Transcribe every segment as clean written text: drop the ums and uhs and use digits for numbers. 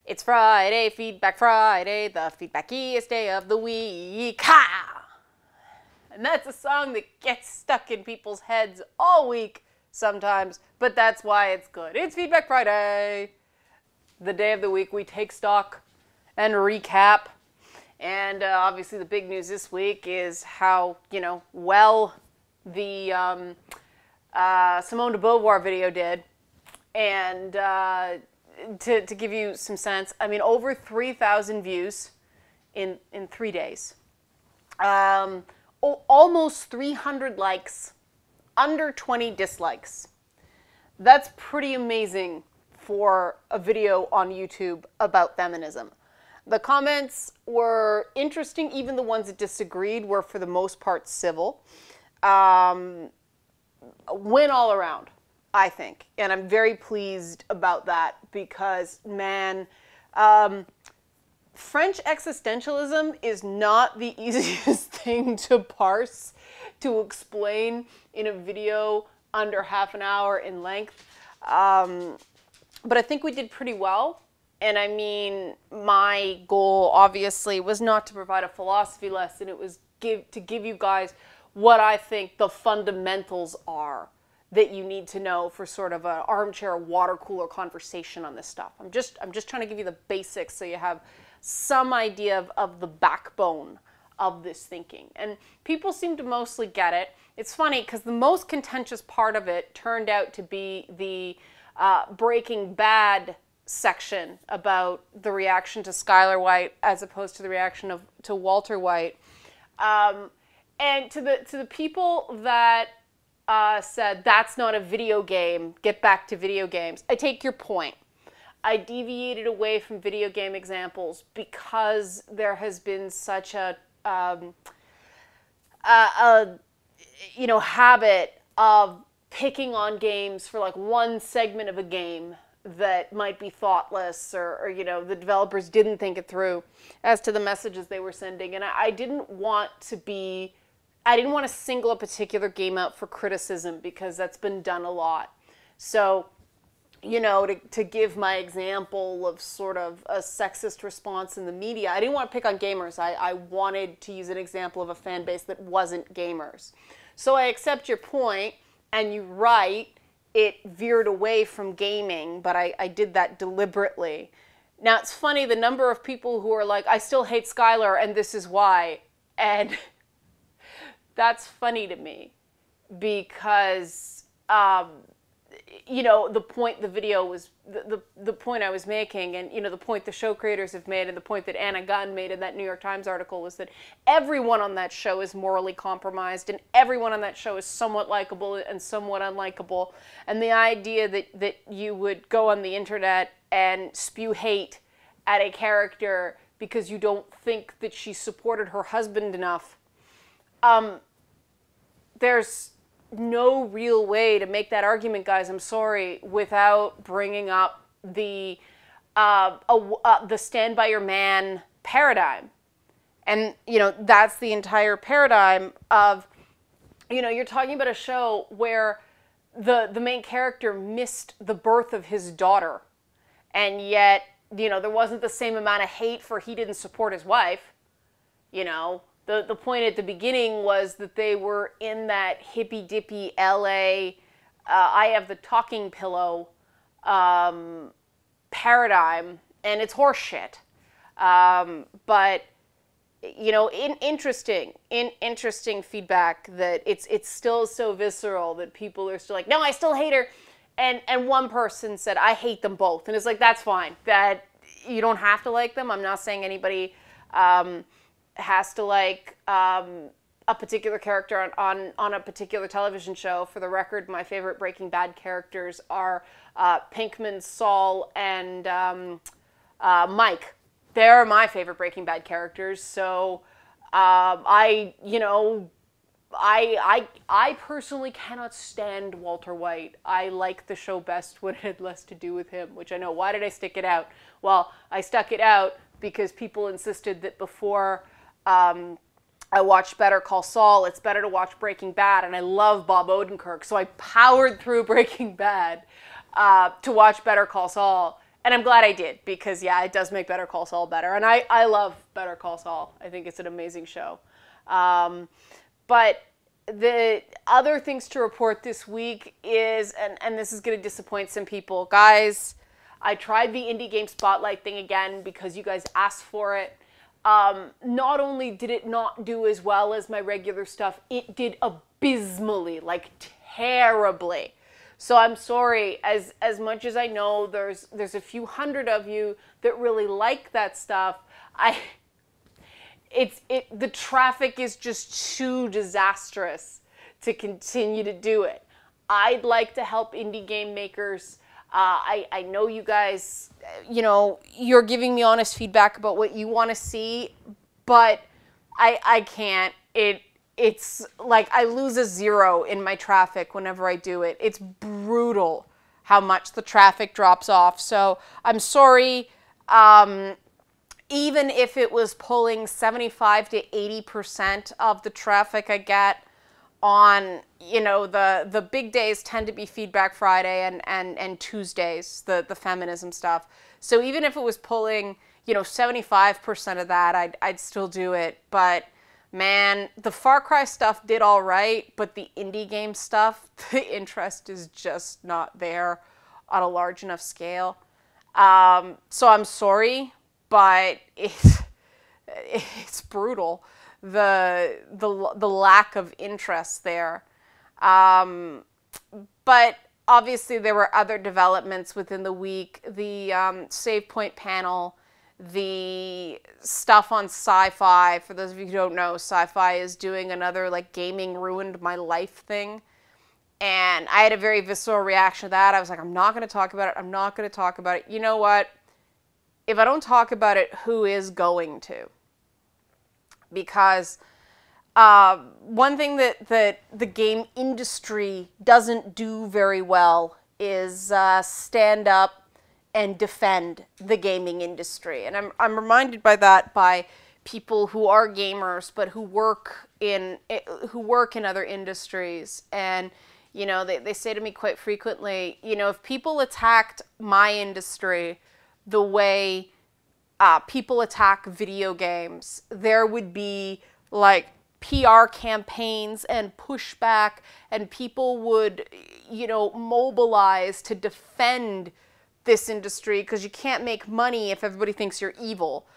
It's Friday, Feedback Friday, the feedbackiest day of the week. Ha! And that's a song that gets stuck in people's heads all week sometimes, but that's why it's good. It's Feedback Friday, the day of the week we take stock and recap. And obviously the big news this week is how, well the Simone de Beauvoir video did. And to give you some sense, I mean, over 3,000 views in 3 days. Almost 300 likes, under 20 dislikes. That's pretty amazing for a video on YouTube about feminism. The comments were interesting, even the ones that disagreed were for the most part civil. Win all around, I think. And I'm very pleased about that because, man, French existentialism is not the easiest thing to parse, to explain in a video under half an hour in length. But I think we did pretty well. And I mean, my goal obviously was not to provide a philosophy lesson. It was to give you guys what I think the fundamentals are that you need to know for sort of an armchair water cooler conversation on this stuff. I'm just trying to give you the basics so you have some idea of the backbone of this thinking. And people seem to mostly get it. It's funny because the most contentious part of it turned out to be the Breaking Bad section about the reaction to Skylar White as opposed to the reaction to Walter White. And to the people that said that's not a video game, get back to video games, I take your point. I deviated away from video game examples because there has been such a habit of picking on games for like one segment of a game that might be thoughtless or the developers didn't think it through as to the messages they were sending. And I didn't want to single a particular game out for criticism because that's been done a lot. So, to give my example of sort of a sexist response in the media, I didn't want to pick on gamers. I wanted to use an example of a fan base that wasn't gamers. So I accept your point, and you're right, it veered away from gaming, but I did that deliberately. Now, it's funny, the number of people who are like, I still hate Skylar, and this is why. And that's funny to me because, the point the video was, the point I was making, and, the point the show creators have made, and the point that Anna Gunn made in that New York Times article was that everyone on that show is morally compromised, and everyone on that show is somewhat likable and somewhat unlikable. And the idea that you would go on the internet and spew hate at a character because you don't think that she supported her husband enough, there's no real way to make that argument, guys, I'm sorry, without bringing up the stand by your man paradigm. And, that's the entire paradigm of, you're talking about a show where the main character missed the birth of his daughter. And yet, there wasn't the same amount of hate for he didn't support his wife, The point at the beginning was that they were in that hippy-dippy LA, I have the talking pillow paradigm, and it's horseshit. But, interesting feedback that it's still so visceral that people are still like, no, I still hate her. And one person said, I hate them both. And it's like, that's fine. That you don't have to like them. I'm not saying anybody has to like a particular character on a particular television show. For the record, my favorite Breaking Bad characters are Pinkman, Saul, and Mike. They're my favorite Breaking Bad characters. So I personally cannot stand Walter White. I like the show best when it had less to do with him, which I know. Why did I stick it out? Well, I stuck it out because people insisted that before I watched Better Call Saul, it's better to watch Breaking Bad, and I love Bob Odenkirk, so I powered through Breaking Bad to watch Better Call Saul, And I'm glad I did, because yeah, it does make Better Call Saul better. And I love Better Call Saul. I think it's an amazing show. But the other things to report this week is, and this is going to disappoint some people, guys, I tried the Indie Game Spotlight thing again because you guys asked for it. Not only did it not do as well as my regular stuff, it did abysmally, like terribly. So I'm sorry, as much as I know there's a few hundred of you that really like that stuff, the traffic is just too disastrous to continue to do it. I'd like to help indie game makers. I know you guys, you're giving me honest feedback about what you want to see, but I can't. It's like I lose a 0 in my traffic whenever I do it. It's brutal how much the traffic drops off. So I'm sorry. Even if it was pulling 75 to 80% of the traffic I get on, the big days tend to be Feedback Friday and Tuesdays, the feminism stuff. So even if it was pulling, 75% of that, I'd still do it. But man, the Far Cry stuff did all right, but the indie game stuff, the interest is just not there on a large enough scale. So I'm sorry, but it's brutal, the lack of interest there. But obviously there were other developments within the week. The Save Point panel, the stuff on Sci-Fi. For those of you who don't know, Sci-Fi is doing another like gaming ruined my life thing. And I had a very visceral reaction to that. I was like, I'm not going to talk about it. I'm not going to talk about it. You know what? If I don't talk about it, who is going to? Because one thing that the game industry doesn't do very well is stand up and defend the gaming industry. And I'm reminded by that by people who are gamers but who work in other industries. And they say to me quite frequently, if people attacked my industry the way people attack video games, there would be like PR campaigns and pushback, and people would mobilize to defend this industry because you can't make money if everybody thinks you're evil.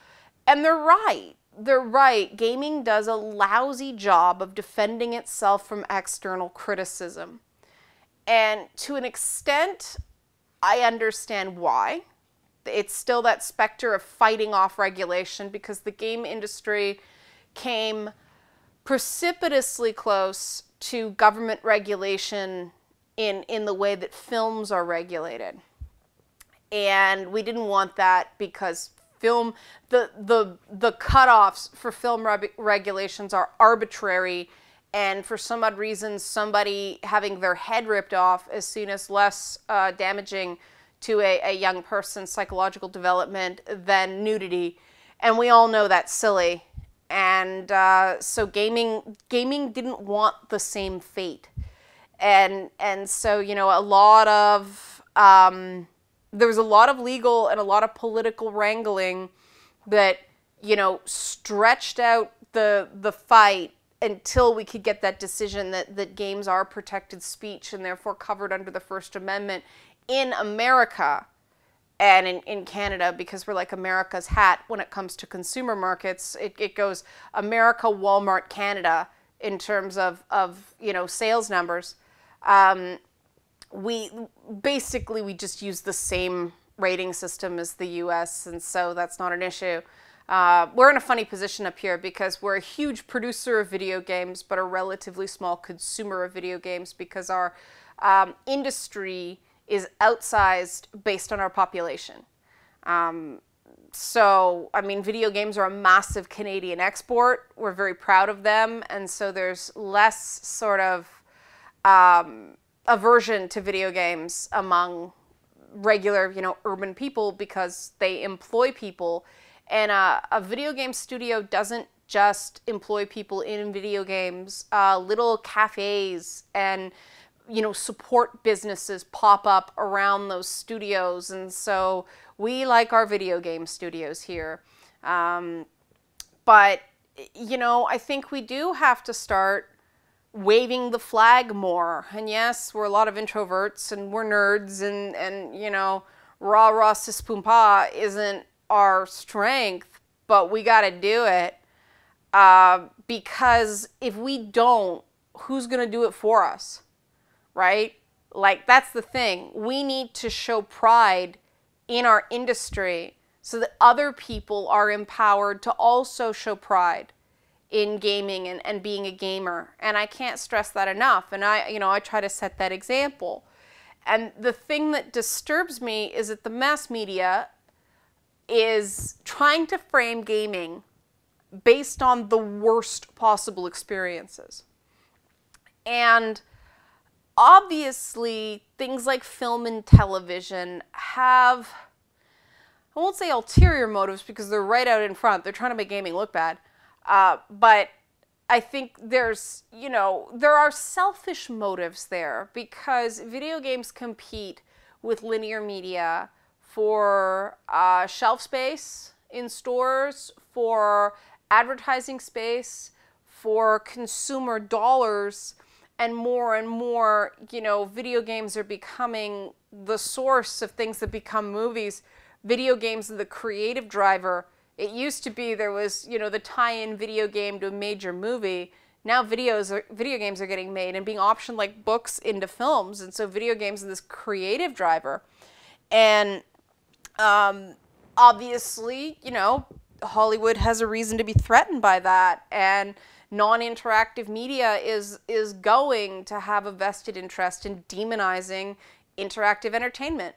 And they're right. They're right. Gaming does a lousy job of defending itself from external criticism. And to an extent, I understand why. It's still that specter of fighting off regulation, because the game industry came precipitously close to government regulation in the way that films are regulated. And we didn't want that because the cutoffs for film regulations are arbitrary, and for some odd reason, somebody having their head ripped off is seen as less damaging to a young person's psychological development than nudity. And we all know that's silly. And so gaming didn't want the same fate. And so, a lot of there was a lot of legal and a lot of political wrangling that, stretched out the fight until we could get that decision that games are protected speech and therefore covered under the First Amendment in America and in Canada, because we're like America's hat when it comes to consumer markets. It goes America, Walmart, Canada in terms of sales numbers. We just use the same rating system as the US, and so that's not an issue. We're in a funny position up here because we're a huge producer of video games, but a relatively small consumer of video games, because our industry is outsized based on our population. So, video games are a massive Canadian export. We're very proud of them, and so there's less sort of aversion to video games among regular, urban people, because they employ people. And a video game studio doesn't just employ people in video games. Little cafes and, support businesses pop up around those studios. And so We like our video game studios here. But, you know, I think we do have to start waving the flag more. And yes, we're a lot of introverts and we're nerds and you know, rah rah sis poom pa isn't our strength, but we got to do it. Because if we don't, who's going to do it for us? Right? Like, that's the thing. We need to show pride in our industry so that other people are empowered to also show pride in gaming and being a gamer. And I can't stress that enough. And I try to set that example. And the thing that disturbs me is that the mass media is trying to frame gaming based on the worst possible experiences. And obviously, things like film and television have, I won't say ulterior motives because they're right out in front. They're trying to make gaming look bad. But I think there are selfish motives there because video games compete with linear media for shelf space in stores, for advertising space, for consumer dollars, and more, video games are becoming the source of things that become movies. Video games are the creative driver. It used to be there was, the tie-in video game to a major movie. Now video games are getting made and being optioned like books into films. And so video games are this creative driver. And obviously, Hollywood has a reason to be threatened by that. And non-interactive media is going to have a vested interest in demonizing interactive entertainment.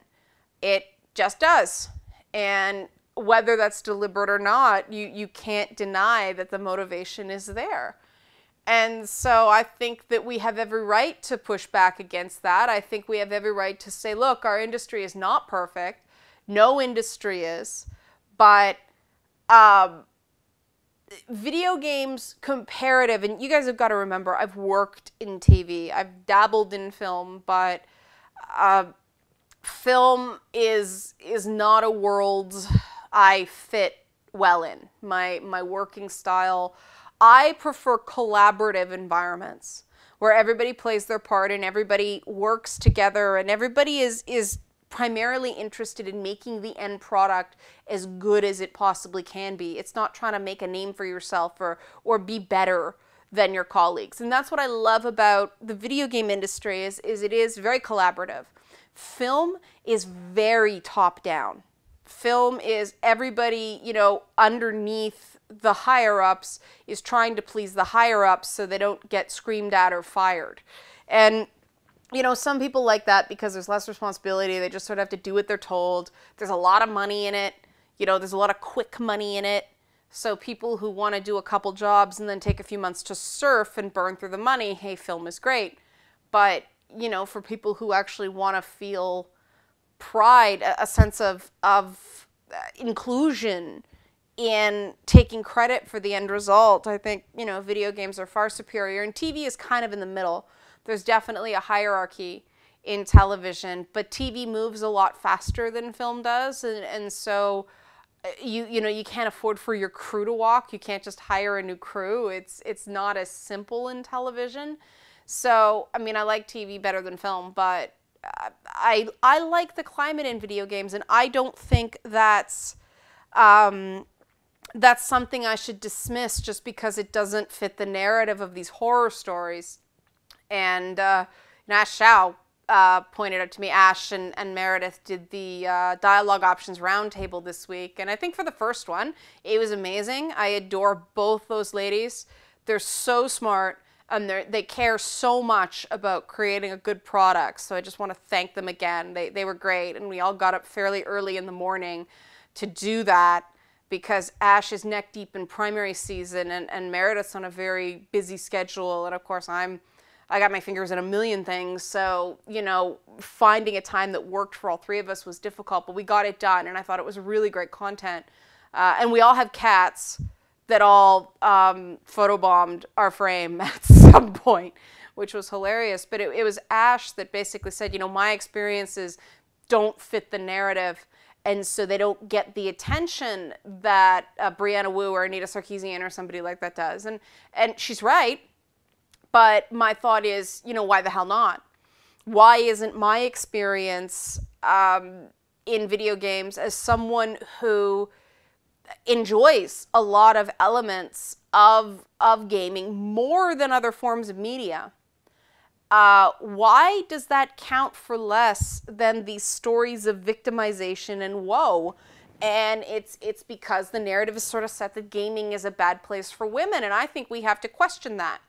It just does. And whether that's deliberate or not, you can't deny that the motivation is there. And so I think that we have every right to push back against that. I think we have every right to say, look, our industry is not perfect. No industry is. But video games comparative, and you guys have got to remember, I've worked in TV. I've dabbled in film, but film is not a world I fit well in. My working style, I prefer collaborative environments where everybody plays their part and everybody works together and everybody is primarily interested in making the end product as good as it possibly can be. It's not trying to make a name for yourself or be better than your colleagues. And that's what I love about the video game industry is it is very collaborative. Film is very top down. Film is everybody, underneath the higher ups is trying to please the higher ups so they don't get screamed at or fired. And some people like that because there's less responsibility. They just sort of have to do what they're told. There's a lot of money in it. There's a lot of quick money in it. So people who want to do a couple jobs and then take a few months to surf and burn through the money, hey, film is great. But, for people who actually want to feel pride, a sense of inclusion in taking credit for the end result, I think, video games are far superior. And TV is kind of in the middle. There's definitely a hierarchy in television, but TV moves a lot faster than film does, and so you can't afford for your crew to walk. You can't just hire a new crew. It's not as simple in television. So I like TV better than film, but I like the climate in video games, and I don't think that's something I should dismiss just because it doesn't fit the narrative of these horror stories. And Ash Shao pointed out to me, Ash and Meredith did the dialogue options roundtable this week. And I think for the first one, it was amazing. I adore both those ladies. They're so smart and they care so much about creating a good product. So I just want to thank them again. They were great. And we all got up fairly early in the morning to do that because Ash is neck deep in primary season and Meredith's on a very busy schedule. And of course, I got my fingers in a million things, so, finding a time that worked for all three of us was difficult, but we got it done, and I thought it was really great content. And we all have cats that all photobombed our frame at some point, which was hilarious. But it was Ash that basically said, my experiences don't fit the narrative. And so they don't get the attention that Brianna Wu or Anita Sarkeesian or somebody like that does. And she's right, but my thought is, you know, why the hell not? Why isn't my experience in video games as someone who enjoys a lot of elements of gaming more than other forms of media? Why does that count for less than these stories of victimization and woe? And it's because the narrative is sort of set that gaming is a bad place for women, and I think we have to question that.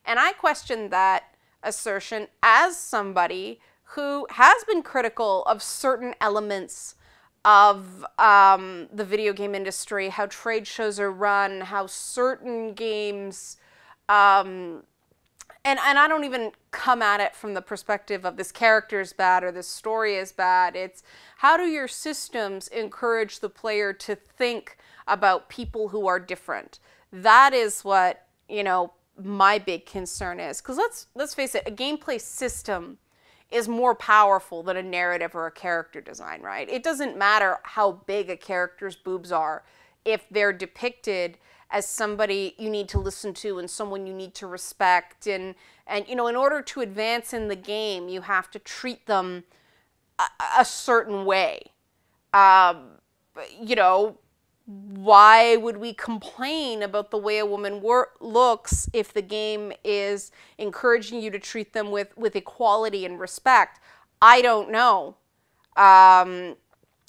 And I question that assertion as somebody who has been critical of certain elements of the video game industry, how trade shows are run, how certain games, and I don't even come at it from the perspective of this character is bad or this story is bad. It's how do your systems encourage the player to think about people who are different? That is what, you know, my big concern is. Because let's face it, a gameplay system is more powerful than a narrative or a character design, right? It doesn't matter how big a character's boobs are if they're depicted as somebody you need to listen to and someone you need to respect. And you know, in order to advance in the game, you have to treat them a certain way. You know, why would we complain about the way a woman looks if the game is encouraging you to treat them with equality and respect? I don't know.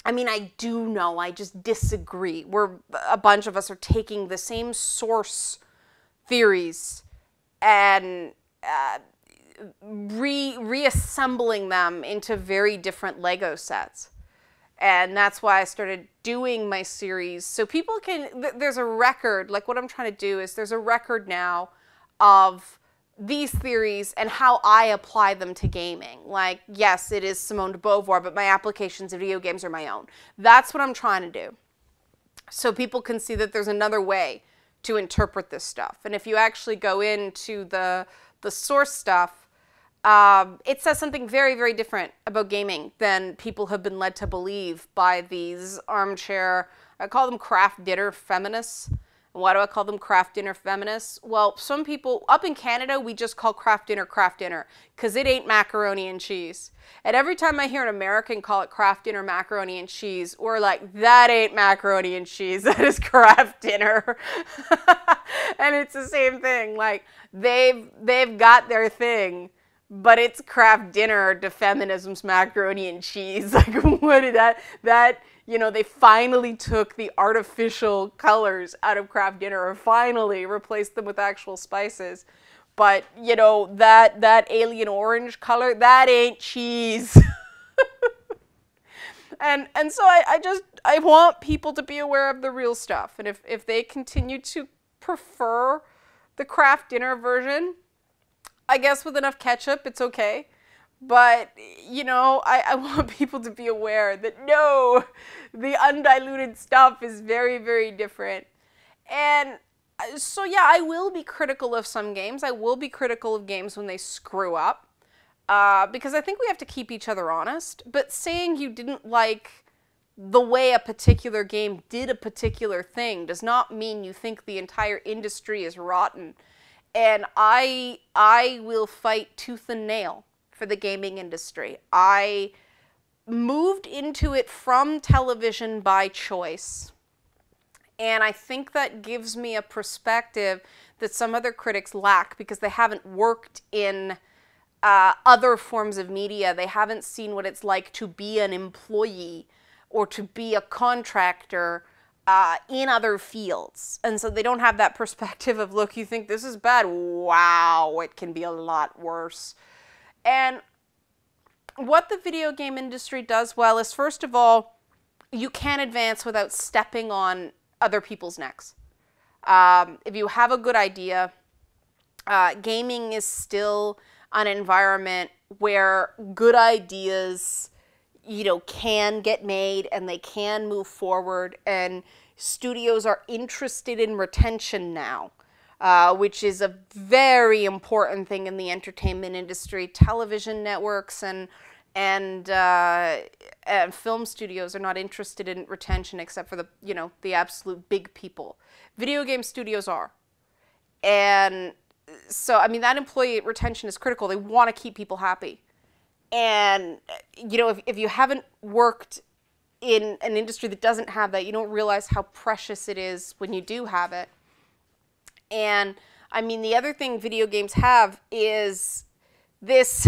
I mean, I do know, I just disagree. A bunch of us are taking the same source theories and reassembling them into very different Lego sets. And that's why I started doing my series. So people can, there's a record, like what I'm trying to do is there's a record now of these theories and how I apply them to gaming. Like, yes, it is Simone de Beauvoir, but my applications of video games are my own. That's what I'm trying to do. So people can see that there's another way to interpret this stuff. And if you actually go into the source stuff, it says something very, very different about gaming than people have been led to believe by these armchair, I call them craft dinner feminists. And why do I call them craft dinner feminists? Well, some people, up in Canada, we just call craft dinner, because it ain't macaroni and cheese. And every time I hear an American call it craft dinner, macaroni and cheese, we're like, that ain't macaroni and cheese, that is craft dinner. And it's the same thing, like, they've got their thing, but it's craft dinner to feminism's macaroni and cheese. Like, what did that, you know, they finally took the artificial colors out of craft dinner, or finally replaced them with actual spices. But, you know, that alien orange color, that ain't cheese. And so I want people to be aware of the real stuff. And if they continue to prefer the craft dinner version, I guess with enough ketchup, it's okay. But, you know, I want people to be aware that, no, the undiluted stuff is very, very different. And so, yeah, I will be critical of some games. I will be critical of games when they screw up. Because I think we have to keep each other honest. But saying you didn't like the way a particular game did a particular thing does not mean you think the entire industry is rotten. And I will fight tooth and nail for the gaming industry. I moved into it from television by choice. And I think that gives me a perspective that some other critics lack because they haven't worked in other forms of media. They haven't seen what it's like to be an employee or to be a contractor in other fields. And so they don't have that perspective of, look, you think this is bad? Wow, it can be a lot worse. And what the video game industry does well is, first of all, you can't advance without stepping on other people's necks. If you have a good idea, gaming is still an environment where good ideas, you know, can get made and they can move forward, and studios are interested in retention now. Which is a very important thing in the entertainment industry. Television networks and and film studios are not interested in retention except for the, you know, the absolute big people. Video game studios are. And so, I mean, that employee retention is critical. They want to keep people happy. And, you know, if you haven't worked in an industry that doesn't have that, you don't realize how precious it is when you do have it. And, I mean, the other thing video games have is this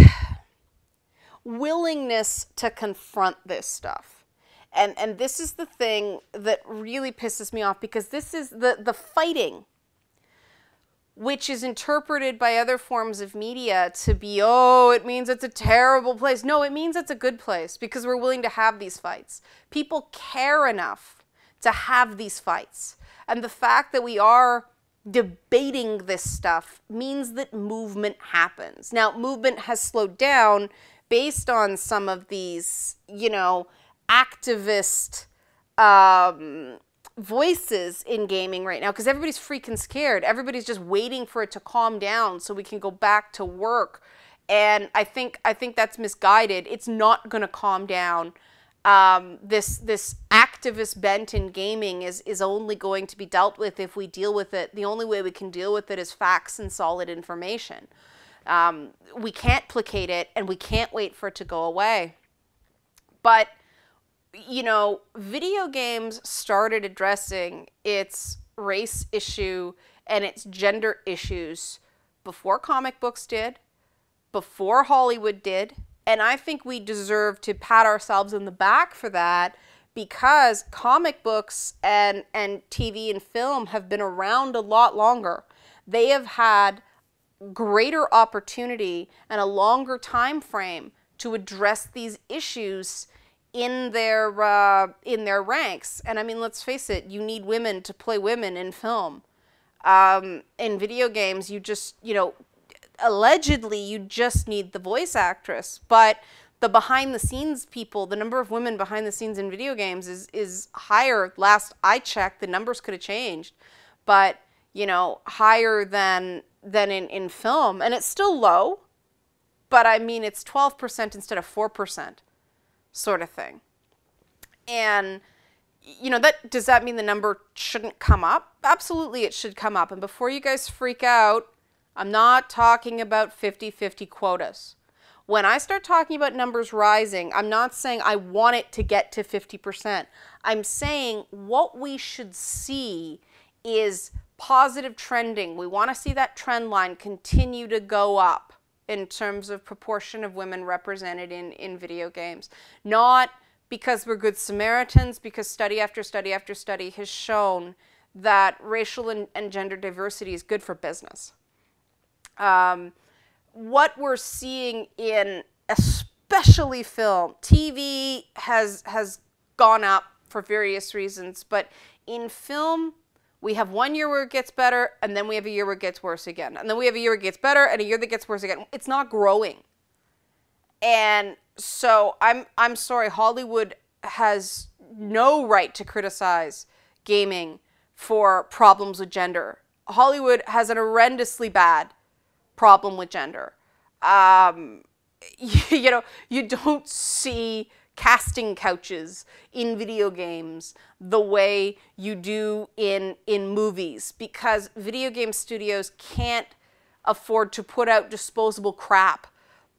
willingness to confront this stuff. And this is the thing that really pisses me off, because this is the fighting, which is interpreted by other forms of media to be, oh, it means it's a terrible place. No, it means it's a good place, because we're willing to have these fights. People care enough to have these fights. And the fact that we are debating this stuff means that movement happens. Now, movement has slowed down based on some of these, you know, activist voices in gaming right now, because everybody's freaking scared. Everybody's just waiting for it to calm down so we can go back to work. And I think that's misguided. It's not going to calm down. This activist bent in gaming is only going to be dealt with if we deal with it. The only way we can deal with it is facts and solid information. We can't placate it, and we can't wait for it to go away. But, you know, video games started addressing its race issue and its gender issues before comic books did, before Hollywood did, and I think we deserve to pat ourselves in the back for that, because comic books and TV and film have been around a lot longer. They have had greater opportunity and a longer time frame to address these issues in their ranks. And I mean, let's face it, you need women to play women in film. In video games, you just, you know, allegedly you just need the voice actress, but the behind the scenes people, the number of women behind the scenes in video games is higher. Last I checked, the numbers could have changed, but, you know, higher than in film. And it's still low, but I mean, it's 12% instead of 4%. Sort of thing. And, you know, does that mean the number shouldn't come up? Absolutely, it should come up. And before you guys freak out, I'm not talking about 50-50 quotas. When I start talking about numbers rising, I'm not saying I want it to get to 50%. I'm saying what we should see is positive trending. We want to see that trend line continue to go up in terms of proportion of women represented in video games. Not because we're good Samaritans, because study after study after study has shown that racial and gender diversity is good for business. What we're seeing in especially film, TV has gone up for various reasons, but in film, we have 1 year where it gets better, and then we have a year where it gets worse again. And then we have a year where it gets better, and a year that gets worse again. It's not growing. And so I'm sorry, Hollywood has no right to criticize gaming for problems with gender. Hollywood has an horrendously bad problem with gender. You know, you don't see casting couches in video games the way you do in movies, because video game studios can't afford to put out disposable crap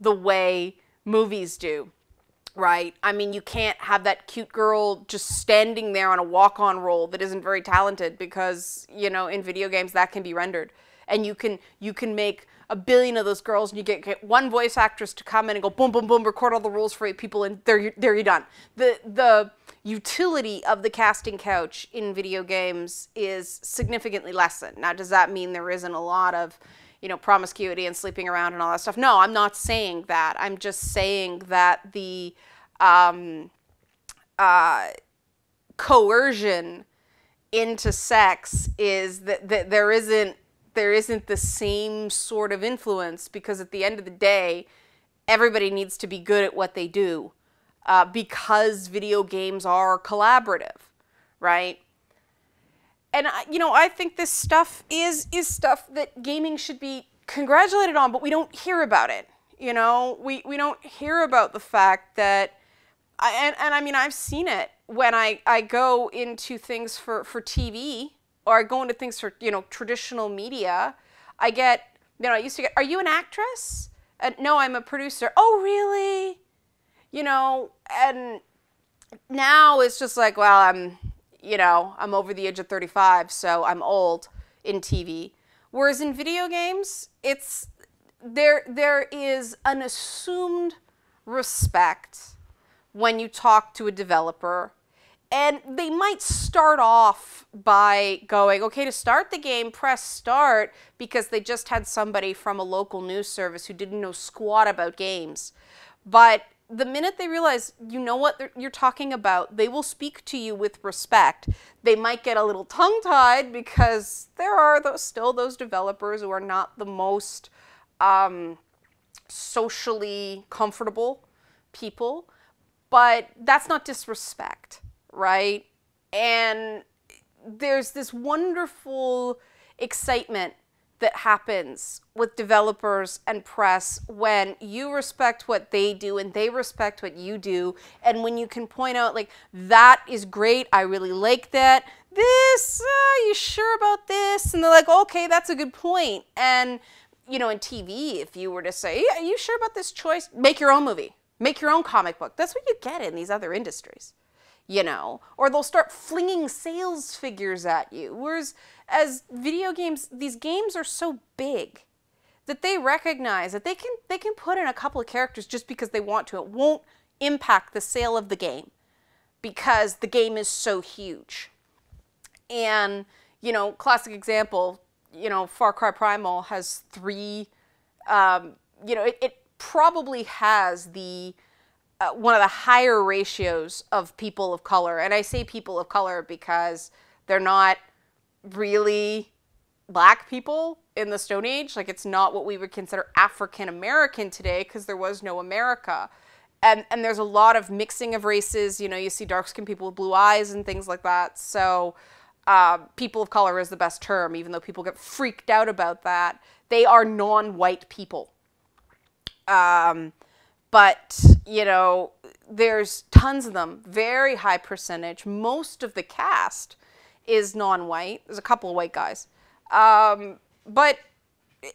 the way movies do, right? I mean, you can't have that cute girl just standing there on a walk-on role that isn't very talented, because, you know, in video games that can be rendered. And you can make a billion of those girls, and you get one voice actress to come in and go boom, boom, boom, record all the rules for 8 people, and there you're done. The utility of the casting couch in video games is significantly lessened. Now, does that mean there isn't a lot of, you know, promiscuity and sleeping around and all that stuff? No, I'm not saying that. I'm just saying that the coercion into sex is that there isn't the same sort of influence, because at the end of the day, everybody needs to be good at what they do, because video games are collaborative, right? And, you know, I think this stuff is stuff that gaming should be congratulated on, but we don't hear about it. You know, we don't hear about the fact that, I mean, I've seen it when I go into things for TV, or I go into things for, you know, traditional media. I get, you know, I used to get, are you an actress? No, I'm a producer. Oh, really? You know, and now it's just like, well, you know, I'm over the age of 35, so I'm old in TV. Whereas in video games, it's, there is an assumed respect when you talk to a developer, and they might start off by going, okay, to start the game, press start, because they just had somebody from a local news service who didn't know squat about games. But the minute they realize you know what you're talking about, they will speak to you with respect. They might get a little tongue-tied because there are still those developers who are not the most socially comfortable people, but that's not disrespect, right? And there's this wonderful excitement that happens with developers and press when you respect what they do and they respect what you do, and when you can point out, like, that is great, I really like that, this, you sure about this? And they're like, okay, that's a good point. And, you know, in TV, if you were to say, yeah, are you sure about this choice? Make your own movie. Make your own comic book. That's what you get in these other industries, you know? Or they'll start flinging sales figures at you. Whereas as video games, these games are so big that they recognize that they can put in a couple of characters just because they want to. It won't impact the sale of the game because the game is so huge. And, you know, classic example, you know, Far Cry Primal has 3, you know, it probably has the one of the higher ratios of people of color. And I say people of color because they're not really black people in the Stone Age. Like, it's not what we would consider African American today because there was no America. And there's a lot of mixing of races. You know, you see dark-skinned people with blue eyes and things like that. So people of color is the best term, even though people get freaked out about that. They are non-white people. But, you know, there's tons of them, very high percentage. Most of the cast is non-white. There's a couple of white guys. But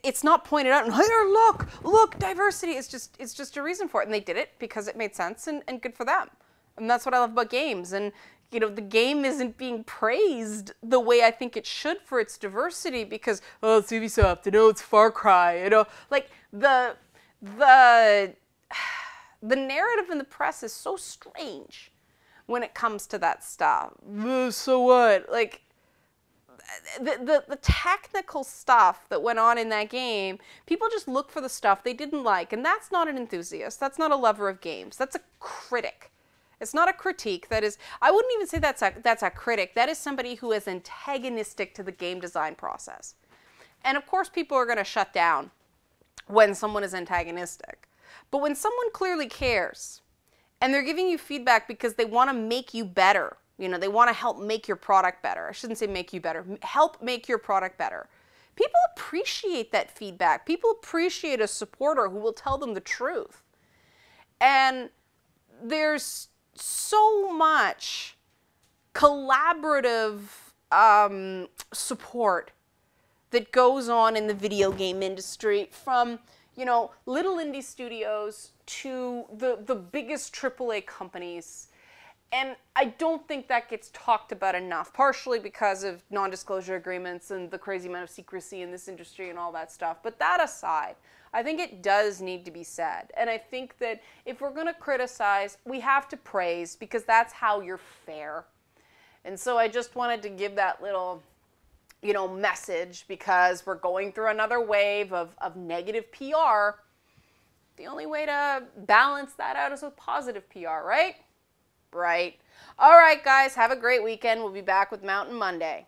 it's not pointed out, and here, look, diversity. It's just a reason for it. And they did it because it made sense and good for them. And that's what I love about games. And, you know, the game isn't being praised the way I think it should for its diversity because, oh, it's Ubisoft, you know, it's Far Cry, you know. Like, the narrative in the press is so strange when it comes to that stuff. So what? Like, the technical stuff that went on in that game, people just look for the stuff they didn't like, and that's not an enthusiast. That's not a lover of games. That's a critic. It's not a critique. That is, I wouldn't even say that's a critic. That is somebody who is antagonistic to the game design process. And of course, people are going to shut down when someone is antagonistic. But when someone clearly cares and they're giving you feedback because they want to make you better, you know, they want to help make your product better. I shouldn't say make you better. Help make your product better. People appreciate that feedback. People appreciate a supporter who will tell them the truth. And there's so much collaborative support that goes on in the video game industry, from, you know, little indie studios to the biggest AAA companies. And I don't think that gets talked about enough, partially because of non-disclosure agreements and the crazy amount of secrecy in this industry and all that stuff. But that aside, I think it does need to be said. And I think that if we're going to criticize, we have to praise, because that's how you're fair. And so I just wanted to give that little, you know, message, because we're going through another wave of negative PR. The only way to balance that out is with positive PR, right? Right. All right, guys, have a great weekend. We'll be back with Mountain Monday.